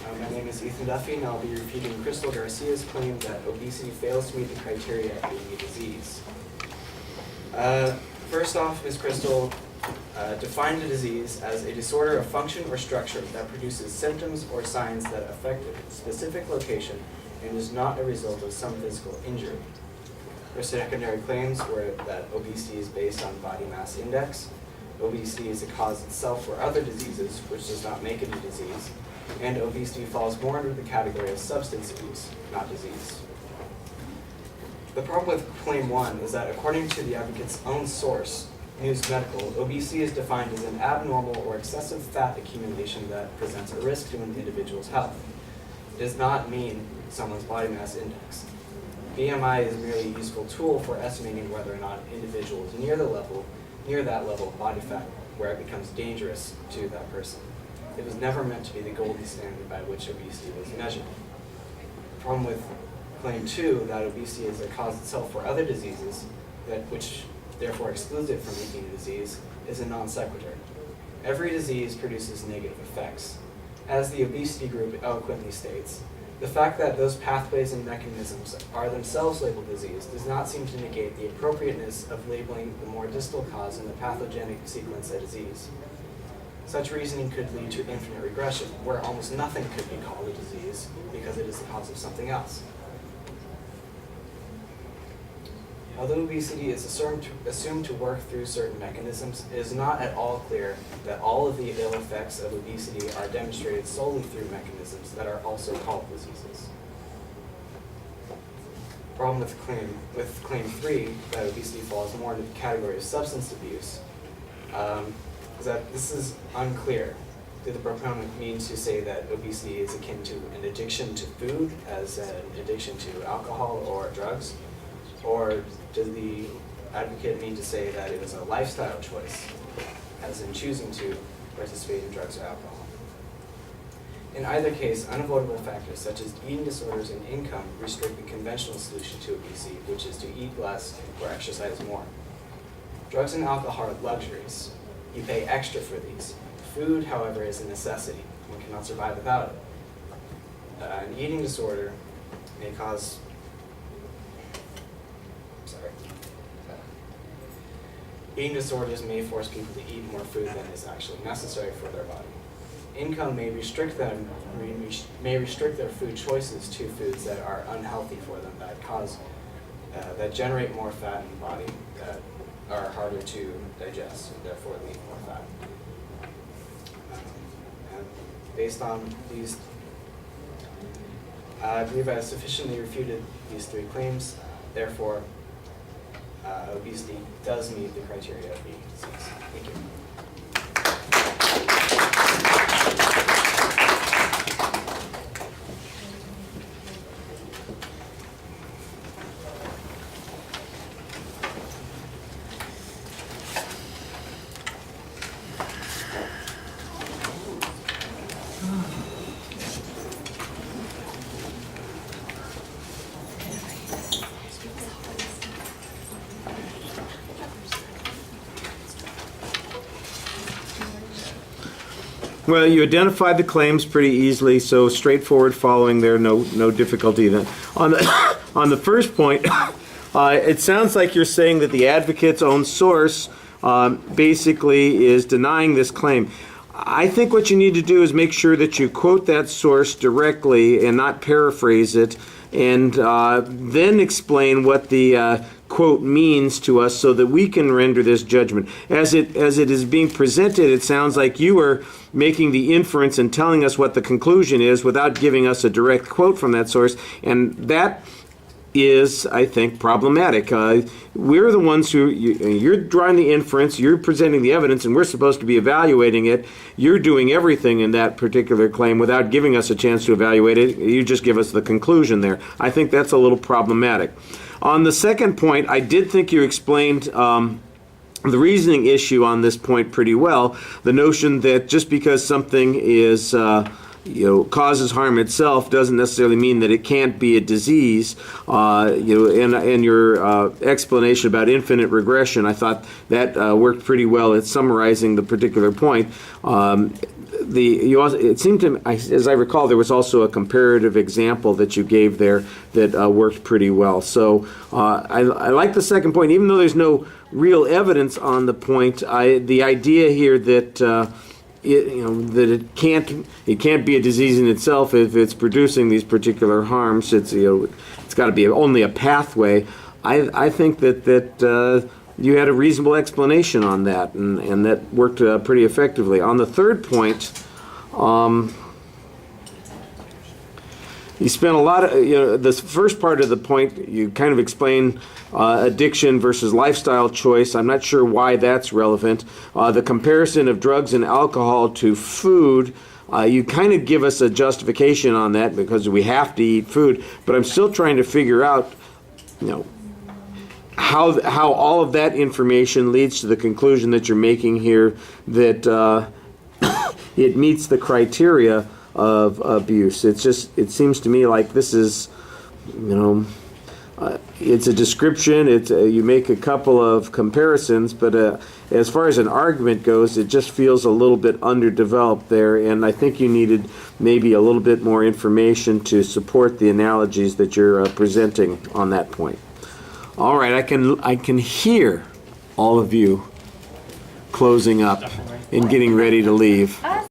My name is Ethan Duffy, and I'll be refuting Crystal Garcia's claim that obesity fails to meet the criteria of being a disease. First off, Ms. Crystal defined a disease as a disorder of function or structure that produces symptoms or signs that affect a specific location and is not a result of some physical injury. Her secondary claims were that obesity is based on body mass index, obesity is a cause itself for other diseases, which does not make it a disease, and obesity falls more under the category of substance abuse, not disease. The problem with Claim 1 is that according to the advocate's own source, News Medical, obesity is defined as an abnormal or excessive fat accumulation that presents a risk to an individual's health. It does not mean someone's body mass index. BMI is merely a useful tool for estimating whether or not an individual is near that level of body fat where it becomes dangerous to that person. It was never meant to be the gold standard by which obesity was measured. The problem with Claim 2, that obesity is a cause itself for other diseases, which therefore excludes it from being a disease, is a non sequitur. Every disease produces negative effects. As the obesity group eloquently states, the fact that those pathways and mechanisms are themselves labeled disease does not seem to negate the appropriateness of labeling the more distal cause in the pathogenic sequence a disease. Such reasoning could lead to infinite regression, where almost nothing could be called a disease because it is the cause of something else. Although obesity is assumed to work through certain mechanisms, it is not at all clear that all of the ill effects of obesity are demonstrated solely through mechanisms that are also called diseases. The problem with Claim 3, that obesity falls more into the category of substance abuse, is that this is unclear. Did the proponent mean to say that obesity is akin to an addiction to food, as an addiction to alcohol or drugs? Or does the advocate mean to say that it was a lifestyle choice, as in choosing to participate in drugs or alcohol? In either case, unavoidable factors such as eating disorders and income restrict the conventional solution to obesity, which is to eat less or exercise more. Drugs and alcohol are luxuries. You pay extra for these. Food, however, is a necessity. One cannot survive without it. An eating disorder may cause Eating disorders may force people to eat more food than is actually necessary for their body. Income may restrict their food choices to foods that are unhealthy for them, that generate more fat in the body, that are harder to digest, and therefore leave more fat. And based on these, I believe I have sufficiently refuted these three claims. Therefore, obesity does meet the criteria of being a disease. Thank you. Well, you identified the claims pretty easily, so straightforward following there, no difficulty then. On the first point, it sounds like you're saying that the advocate's own source basically is denying this claim. I think what you need to do is make sure that you quote that source directly and not paraphrase it, and then explain what the quote means to us so that we can render this judgment. As it is being presented, it sounds like you are making the inference and telling us what the conclusion is without giving us a direct quote from that source, and that is, I think, problematic. We're the ones who, you're drawing the inference, you're presenting the evidence, and we're supposed to be evaluating it. You're doing everything in that particular claim without giving us a chance to evaluate it. You just give us the conclusion there. I think that's a little problematic. On the second point, I did think you explained the reasoning issue on this point pretty well. The notion that just because something is causes harm itself doesn't necessarily mean that it can't be a disease. And your explanation about infinite regression, I thought that worked pretty well at summarizing the particular point. It seemed to me, as I recall, there was also a comparative example that you gave there that worked pretty well. So I like the second point, even though there's no real evidence on the point. The idea here that it can't be a disease in itself if it's producing these particular harms. It's got to be only a pathway. I think that you had a reasonable explanation on that, and that worked pretty effectively. On the third point, you spent a lot of, the first part of the point, you kind of explained addiction versus lifestyle choice. I'm not sure why that's relevant. The comparison of drugs and alcohol to food, you kind of give us a justification on that because we have to eat food, but I'm still trying to figure out, how all of that information leads to the conclusion that you're making here that it meets the criteria of abuse. It seems to me like this is, it's a description. You make a couple of comparisons, but as far as an argument goes, it just feels a little bit underdeveloped there, and I think you needed maybe a little bit more information to support the analogies that you're presenting on that point. All right, I can hear all of you closing up and getting ready to leave.